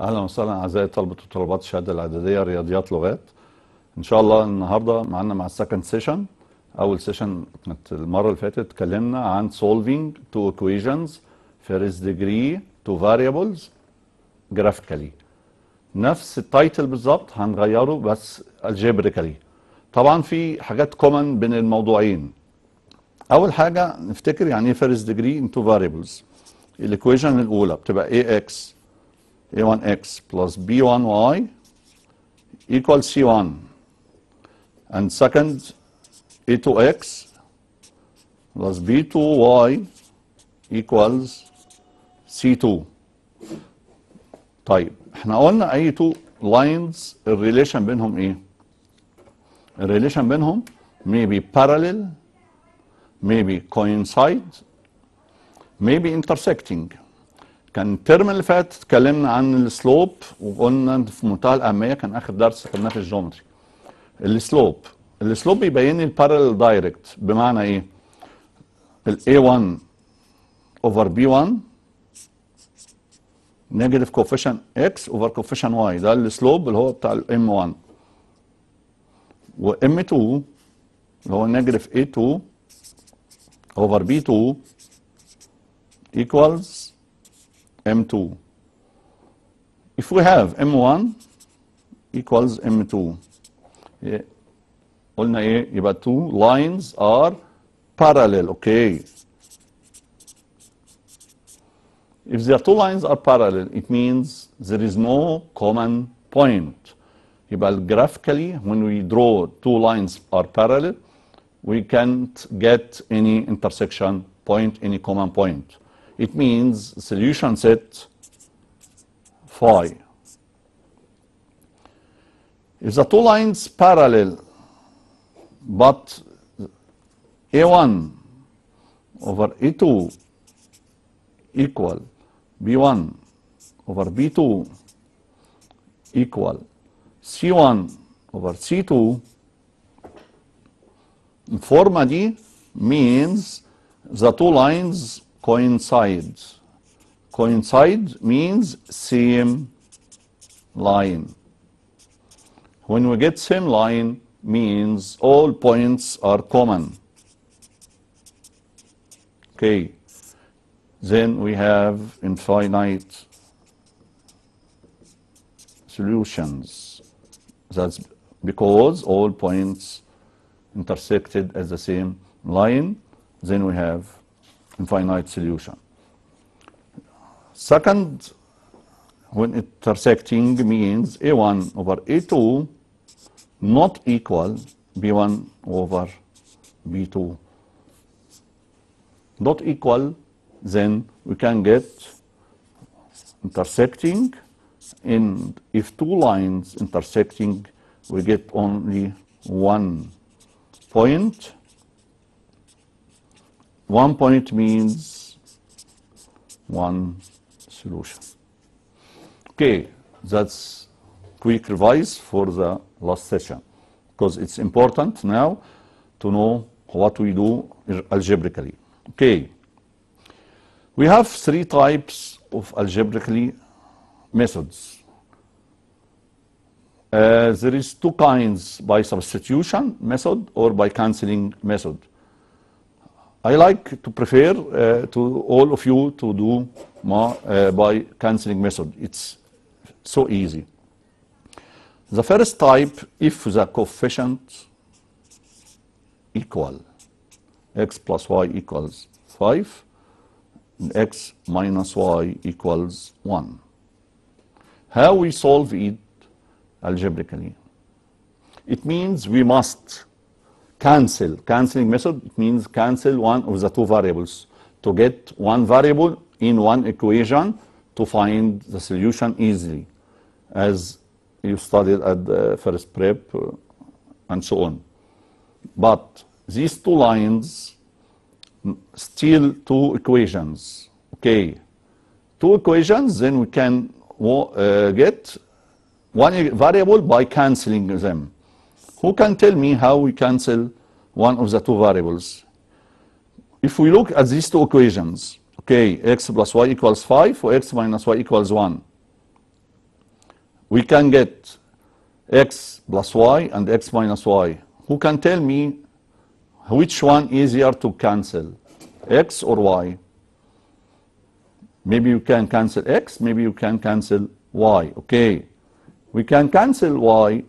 اهلا وسهلا اعزائي طلبه وطلبات الشهاده الاعداديه رياضيات لغات. ان شاء الله النهارده معانا مع السكند سيشن. اول سيشن كانت المره اللي فاتت اتكلمنا عن solving two equations first degree two variables graphically. نفس التايتل بالظبط هنغيره بس algebraically. طبعا في حاجات كومن بين الموضوعين. اول حاجه نفتكر يعني ايه first degree in two variables. الايكويشن الاولى بتبقى ax a1x plus b1y equals c1, and second a2x plus b2y equals c2. طيب احنا قلنا اي تو لاينز الريليشن بينهم ايه؟ الريليشن بينهم maybe parallel, maybe coincide, maybe intersecting. كان الترم اللي فات اتكلمنا عن السلوب وقلنا في منتهى الاهميه، كان اخر درس خدناه في الجيومتري. السلوب بيبين لي البارallel دايركت، بمعنى ايه؟ ال A1 over B1 نيجاتيف كوفيشن X over كوفيشن Y، ده السلوب اللي هو بتاع ال M1. و M2 اللي هو نيجاتيف A2 over B2 equals M2. If we have M1 equals M2, قلنا ايه؟ يبقى two lines are parallel. Okay. If the two lines are parallel, it means there is no common point. يبقى graphically when we draw two lines are parallel, we can't get any intersection point, any common point. It means solution set phi. If the two lines parallel but A1 over A2 equal B1 over B2 equal C1 over C2, الفورمة دي means the two lines coincide. Coincide means same line. When we get same line means all points are common. Okay. Then we have infinite solutions. That's because all points intersected at the same line. Then we have infinite solution. Second, when intersecting means A1 over A2 not equal B1 over B2. Not equal, then we can get intersecting, and if two lines intersecting, we get only one point. One point means one solution. Okay, that's quick revise for the last session, because it's important now to know what we do algebraically. Okay, we have three types of algebraically methods. There is two kinds, by substitution method or by cancelling method. I like to prefer to all of you to do by cancelling method. It's so easy. The first type, if the coefficient equal x plus y equals 5, and x minus y equals 1. How we solve it algebraically? It means we must cancel. Cancelling method, it means cancel one of the two variables to get one variable in one equation to find the solution easily, as you studied at the first prep and so on. But these two lines still two equations. Okay, two equations, then we can get one variable by cancelling them. Who can tell me how we cancel one of the two variables? If we look at these two equations, okay, x plus y equals 5 or x minus y equals 1. we can get x plus y and x minus y. Who can tell me which one easier to cancel, x or y? Maybe you can cancel x, maybe you can cancel y. Okay, we can cancel y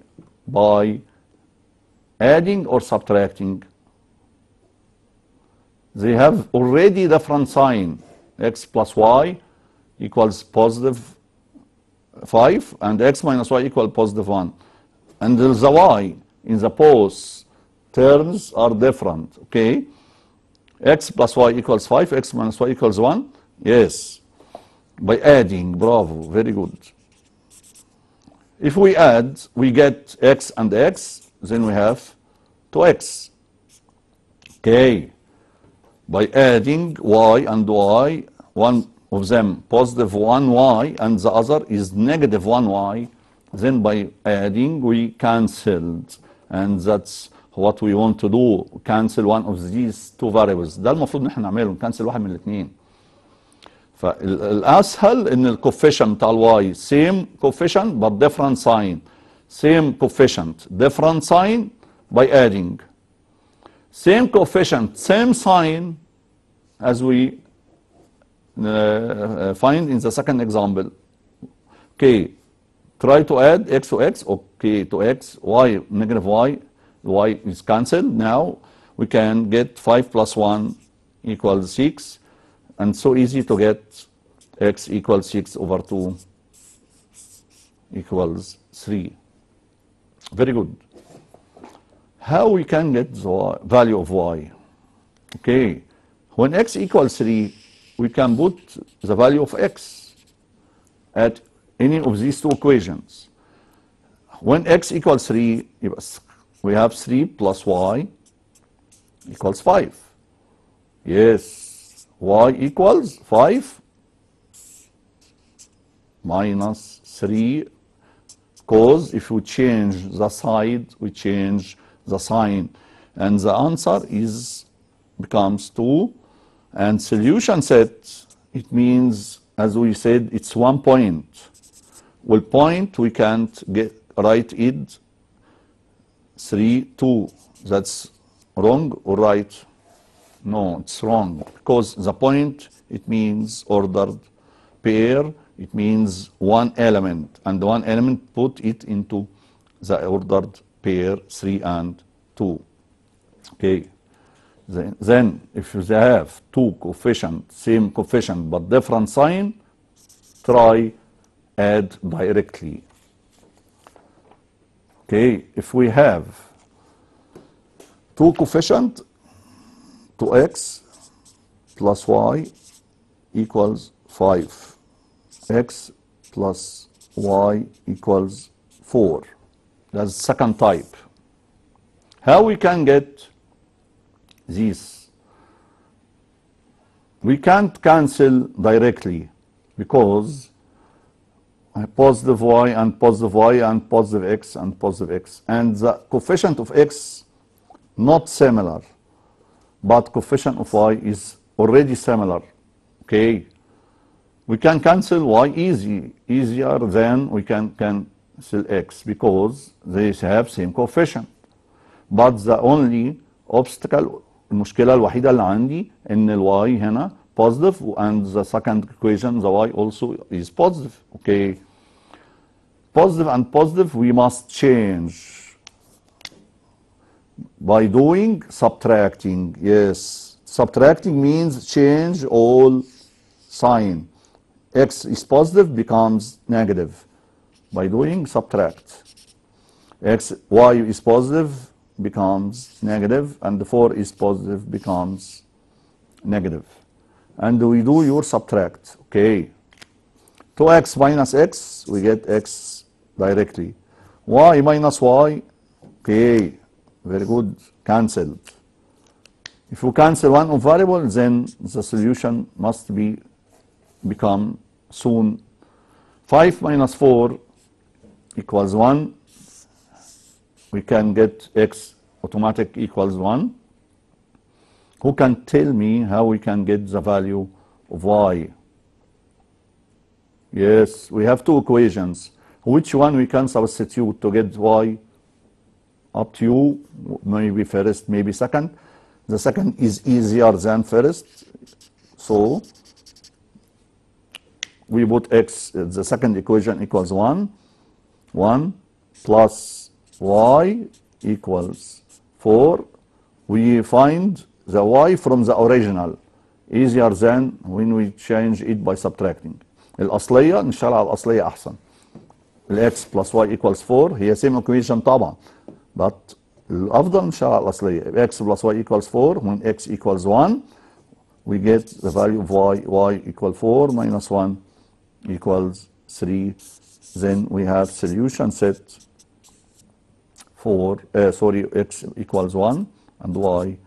by adding or subtracting. They have already different sign. X plus y equals positive 5 and x minus y equal positive 1. And the y in the both terms are different. Okay, x plus y equals 5, x minus y equals 1. Yes, by adding. Bravo, very good. If we add, we get x and x, then we have 2x. Okay, by adding y and y, one of them positive 1y and the other is negative 1y, then by adding we cancelled, and that's what we want to do, cancel one of these two variables. ده المفروض نحن نعمله، نكنسل واحد من الاثنين. فالاسهل ان الكوفيشنت بتاع الواي same coefficient but different sign. Same coefficient different sign by adding. Same coefficient same sign as we find in the second example. Okay, try to add x to x. Okay, to x, y negative y, y is cancelled. Now we can get 5 plus 1 equals 6. And so easy to get x equals 6 over 2 equals 3. Very good. How we can get the value of y? Okay, when x equals 3, we can put the value of x at any of these two equations. When x equals 3, we have 3 plus y equals 5. Yes. Y equals 5 minus 3, because if we change the side, we change the sign, and the answer becomes 2. And solution set, it means, as we said, it's 1 point. Well, point we can't write it 3, 2. That's wrong or right? No, it's wrong, because the point, it means ordered pair, it means one element, and one element put it into the ordered pair 3 and 2. Okay, then if you have two coefficients, same coefficient but different sign, try add directly. Okay, if we have two coefficients, 2x plus y equals 5. X plus y equals 4. That's the second type. How we can get this? We can't cancel directly because positive y and positive y and positive x and positive x. And the coefficient of x not similar, but coefficient of y is already similar. Okay, we can cancel y easier than we can cancel x because they have same coefficient. But the only obstacle, المشكلة الوحيدة اللي عندي ان الواي هنا positive and the second equation the y also is positive. Okay, positive and positive we must change by doing subtracting. Yes, subtracting means change all sign. X is positive becomes negative by doing subtract. Y is positive becomes negative, and the 4 is positive becomes negative. And we do your subtract. Okay, 2x minus x, we get x directly. Y minus y, okay, very good, cancelled. If you cancel one of variable, then the solution must become soon 5 minus 4 equals 1. We can get x automatic equals 1. Who can tell me how we can get the value of y? Yes, we have two equations. which one we can substitute to get y? Up to you, maybe first, maybe second. The second is easier than first, so we put x, the second equation equals 1. 1 plus y equals 4. We find the y from the original, easier than when we change it by subtracting. الأصلية نشتغل على الأصلية أحسن. x plus y equals 4 هي same equation طبعا. But الأفضل نشتغل على الأصلية. x plus y equals 4 when x equals 1 we get the value of y equals 4 minus 1 equals 3. Then we have solution set for, x equals 1 and y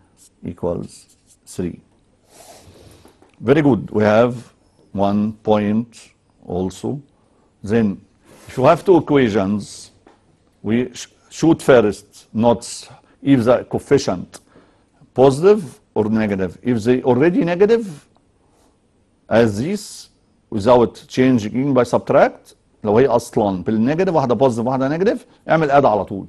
equals 3. Very good. We have 1 point also. Then if you have two equations, we shoot first notes if the coefficient positive or negative. If they already negative as this without changing by subtract، لو هي اصلا بالنيجاتيف واحده بوزيتيف واحده نيجاتيف اعمل اد على طول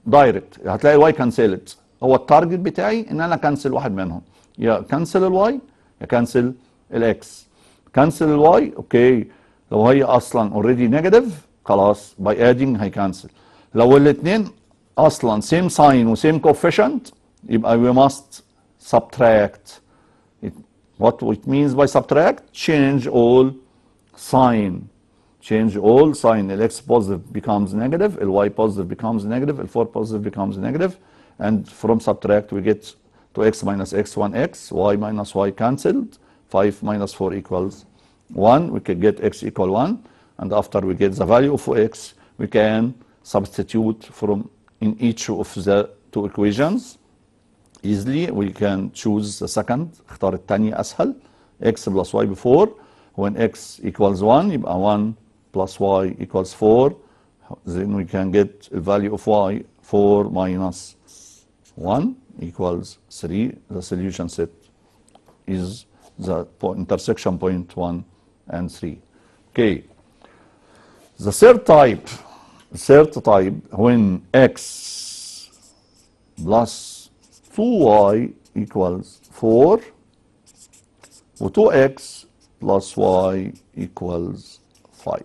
دايركت، هتلاقي الواي كانسلت. هو التارجت بتاعي ان انا كنسل واحد منهم، يا كنسل الواي يا كنسل الاكس. كنسل الواي اوكي، لو هي اصلا اوريدي نيجاتيف خلاص باي ادينج هيكنسل. لو الاثنين اصلا سيم ساين وسيم كوفيشنت يبقى we must subtract. What it means by subtract? Change all sign. Change all sign. The x positive becomes negative, the y positive becomes negative, the 4 positive becomes negative, and from subtract we get 2x minus x 1x, y minus y cancelled, 5 minus 4 equals 1. We can get x equal 1, and after we get the value of x, we can substitute from in each of the two equations. Easily we can choose the second. اختار الثانية أسهل. x plus y before. When x equals 1 يبقى 1 plus y equals 4. Then we can get the value of y 4 minus 1 equals 3. The solution set is the intersection point 1 and 3. Okay. The third type when x plus 2y equals 4 و 2x plus y equals 5.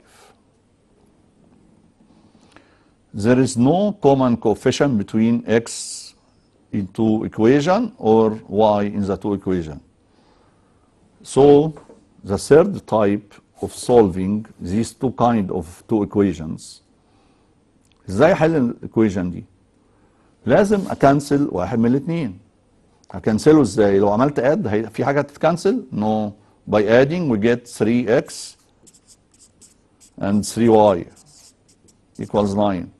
There is no common coefficient between x in two equation or y in the two equation. So the third type of solving these two kind of two equations. ازاي احل الايكويشن دي؟ لازم اكنسل واحد من الاثنين. هكنسله ازاي؟ لو عملت اد في حاجه تتكنسل؟ نو. by adding we get 3x and 3y equals 9.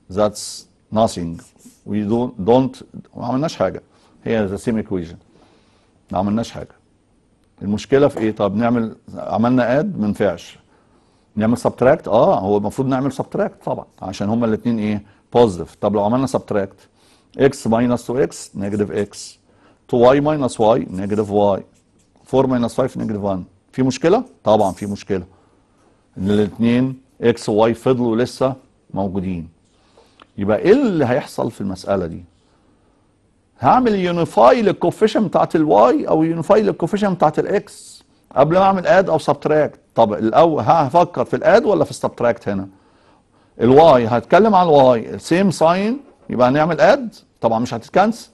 That's nothing. We don't ما عملناش حاجه. هي the same equation. ما عملناش حاجه. المشكله في ايه؟ طب نعمل عملنا اد ما ينفعش. نعمل سبتراكت؟ هو المفروض نعمل سبتراكت طبعا عشان هما الاثنين ايه؟ بوزيتيف. طب لو عملنا سبتراكت x minus 2x نيجاتيف x 2y minus y نيجاتيف y 4 minus 5 نيجاتيف 1. في مشكله؟ طبعا في مشكله ان الاثنين x و y فضلوا لسه موجودين. يبقى ايه اللي هيحصل في المساله دي؟ هعمل يونيفاي للكوفيشن بتاعت الواي او يونيفاي للكوفيشن بتاعت الاكس قبل ما اعمل اد او سبتراكت. طب الاول هفكر في الاد ولا في السبتراكت؟ هنا الواي هتكلم عن الواي سيم ساين يبقى هنعمل اد طبعا مش هتتكنسل،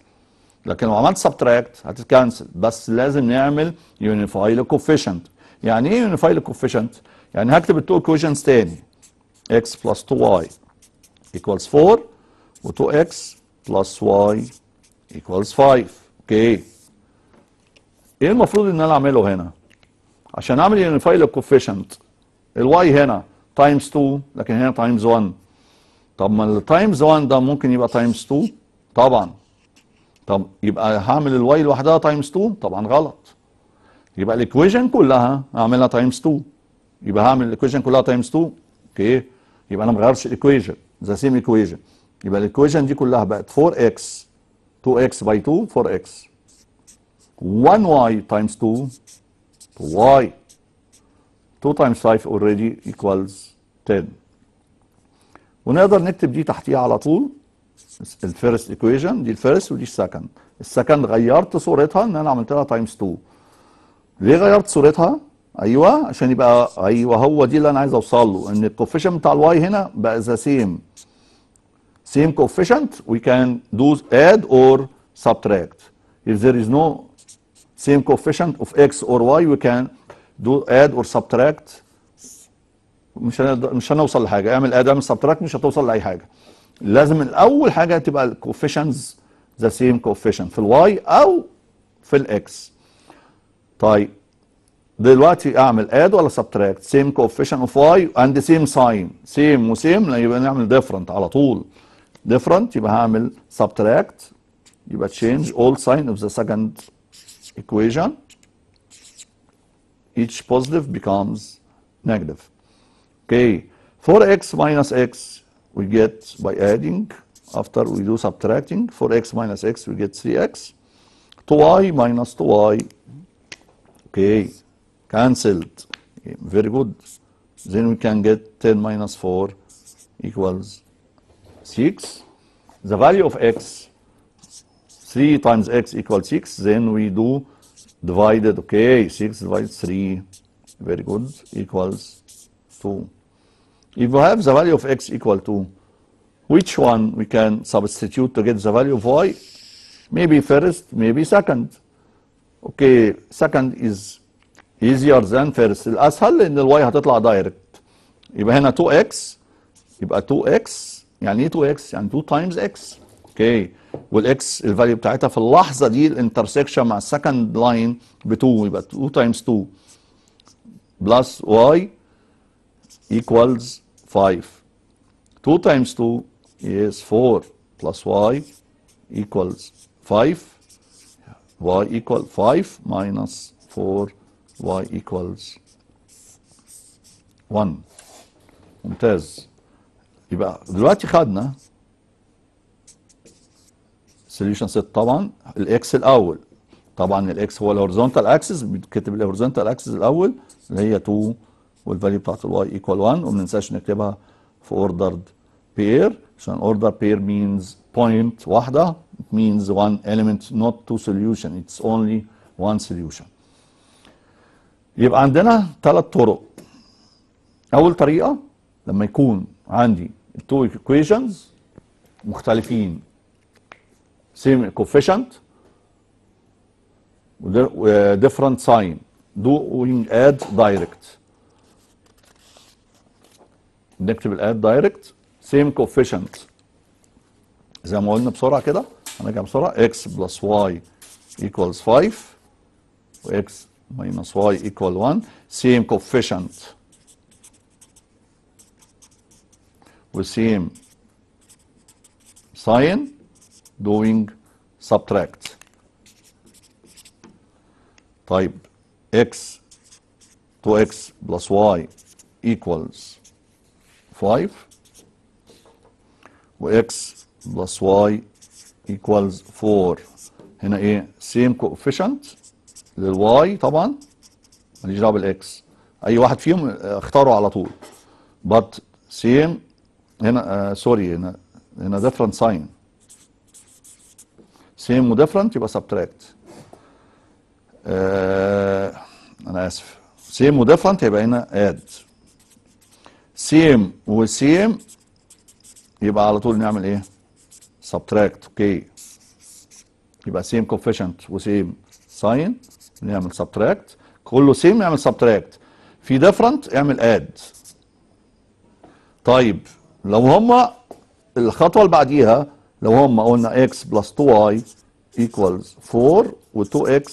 لكن لو عملت سبتراكت هتتكنسل. بس لازم نعمل يونيفاي للكوفيشنت. يعني ايه يونيفاي للكوفيشنت؟ يعني هكتب التو ايكويشنز تاني x plus 2y equals 4 و 2x plus y equals 5. اوكي. ايه المفروض ان انا اعمله هنا؟ عشان اعمل يونيفاي للكوفيشنت الواي هنا تايمز 2 لكن هنا تايمز 1. طب ما التايمز 1 ده ممكن يبقى تايمز 2 طبعا. طب يبقى هعمل الواي لوحدها تايمز 2 طبعا غلط. يبقى الايكويشن كلها هعملها تايمز 2. يبقى هعمل الايكويشن كلها تايمز 2. اوكي. يبقى انا ما بغيرش الايكويشن ذا سيم ايكويشن. يبقى الايكويشن دي كلها بقت 4x 2x by 2 4x 1y times 2 2y 2 times 5 already equals 10. ونقدر نكتب دي تحتيها على طول. الفيرست ايكويشن دي الفيرست ودي السكند. السكند غيرت صورتها ان انا عملت لها تايمز 2. ليه غيرت صورتها؟ ايوه عشان يبقى ايوه هو دي اللي انا عايز اوصل له، ان الكوفيشنت بتاع الواي هنا بقى ذا same coefficient. We can do add or subtract. If there is no same coefficient of x or y we can do add or subtract. مش هنوصل لحاجه. اعمل add اعمل subtract مش هتوصل لاي حاجه. لازم الاول حاجه تبقى الكوفيشنتس ذا سيم كوفيشنت في الواي او في الاكس. طيب دلوقتي اعمل add ولا subtract؟ same coefficient of y and same sign. same وسيم يبقى نعمل different على طول. different يبقى هعمل subtract يبقى change all sign of the second equation. Each positive becomes negative. Okay, 4x minus x we get by adding. After we do subtracting, 4x minus x we get 3x. 2y minus 2y. Okay, cancelled. Okay, very good. Then we can get 10 minus 4 equals 6. The value of x, 3 times x equals 6. Then we do divided. Okay, 6 divided 3. Very good. Equals 2. If we have the value of x equal to, which one we can substitute to get the value of y? Maybe first, maybe second. Okay, second is easier than first. الأسهل لأن الواي هتطلع دايركت. يبقى هنا 2x يبقى 2x. يعني ايه 2x؟ يعني 2 times x. اوكي والاكس الفاليو بتاعتها في اللحظه دي الانترسكشن مع السكند لاين ب 2 يبقى 2 times 2 بلس y equals 5. 2 times 2 is 4 plus y equals 5. y equal 5 minus 4 y equals 1. ممتاز. يبقى دلوقتي خدنا solution set. طبعا الاكس الاول، طبعا الاكس هو الهوريزونتال اكسس، بنكتب الهوريزونتال اكسس الاول اللي هي 2 والفاليو بتاعت الواي ايكوال 1 وما ننساش نكتبها في اوردرد بير عشان اوردر بير means point واحده. it means one element not two solution, it's only one solution. يبقى عندنا ثلاث طرق. اول طريقه لما يكون عندي التو equations مختلفين same coefficient different sign doing add direct. نكتب الاد دايركت same coefficient زي ما قلنا بسرعه كده. هنرجع بسرعه x plus y equals 5 و x minus y equal 1 same coefficient و same sign doing subtract. طيب x 2x plus y equals 5 و x plus y equals 4. هنا ايه same coefficient للواي طبعا ماليش دعوه بالاكس، اي واحد فيهم اختاره على طول. but same هنا سوري هنا different sign. same و different يبقى subtract. انا اسف same و different يبقى هنا add. same و same يبقى على طول نعمل ايه subtract. اوكي يبقى same coefficient و same sign نعمل subtract. كله same نعمل subtract. في different اعمل add. طيب لو هما الخطوه اللي بعديها لو هما قلنا x plus 2y equals 4 و 2x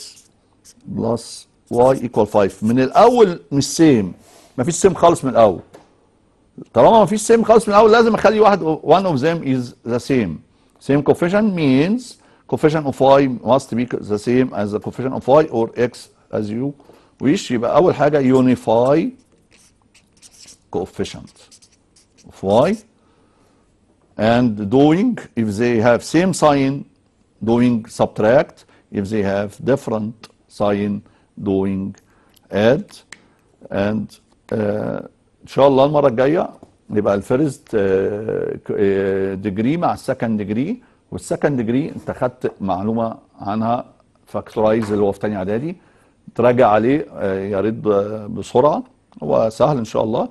plus y equal 5 من الاول مش same، مفيش same خالص من الاول. طالما مفيش same خالص من الاول لازم اخلي one of them is the same. same coefficient means coefficient of y must be the same as the coefficient of y or x as you wish. يبقى اول حاجه unify coefficient of y and doing if they have same sign doing subtract, if they have different sign doing add, and ان شاء الله المره الجايه يبقى الفيرست ديجري مع السكند ديجري، والسكند ديجري انت خدت معلومه عنها فاكتورايز اللي هو في تاني اعدادي، تراجع عليه يا ريت بسرعه، هو سهل ان شاء الله.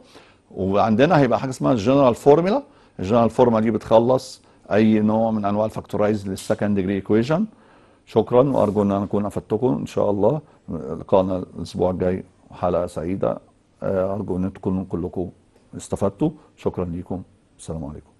وعندنا هيبقى حاجه اسمها الجنرال فورمولا، الجنرال فورمولا دي بتخلص اي نوع من انواع الفاكتورايز للسكند ديجري ايكويشن. شكرا، وارجو ان انا اكون افدتكم ان شاء الله. لقاءنا الاسبوع الجاي حلقه سعيده، ارجو ان تكونوا كلكم استفدتوا. شكرا لكم، السلام عليكم.